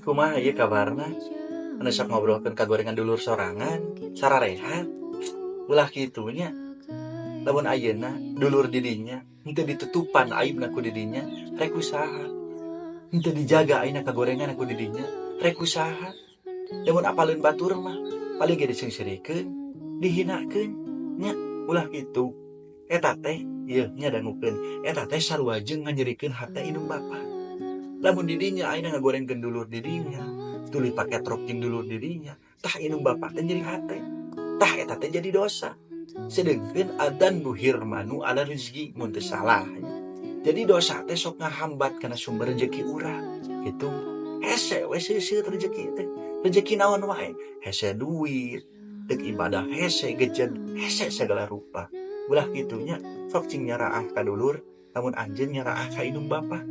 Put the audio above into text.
Kumaha ieu kabarna? Anu sok ngobrolkeun kagorengan dulur sorangan, sararehat. Ulah kitu nya, lamun ayeuna dulur di dinya henteu ditutupan aibna ku di dinya, rek usaha. Henteu dijaga ayeuna kagorengan ku di dinya, rek usaha. Lamun apaleun batur mah, paling ge disengsirikeun, dihinakeun, nya ulah kitu. Eta teh ieu nya dangukeun, eta teh sarua jeung nganyerikeun hate indung bapa. Lamun di dinya ayeuna ngagorengkeun dulur di dinya, tuluy pake trok jeung dulur di dinya, tah indung bapa teh nyeri hate. Tah eta teh jadi dosa. Sedengkeun adzan buhir manu ala rezeki mun teu salah. Jadi dosa teh sok ngahambat kana sumber rezeki urang. Gitu. Hese we seuseut rezeki teh. Rezeki naon wae, hese duit, deuk ibadah hese, gejen hese segala rupa. Ulah kitu nya, sok cing nyaraah ka dulur, lamun anjeun nyaraah ka indung bapa.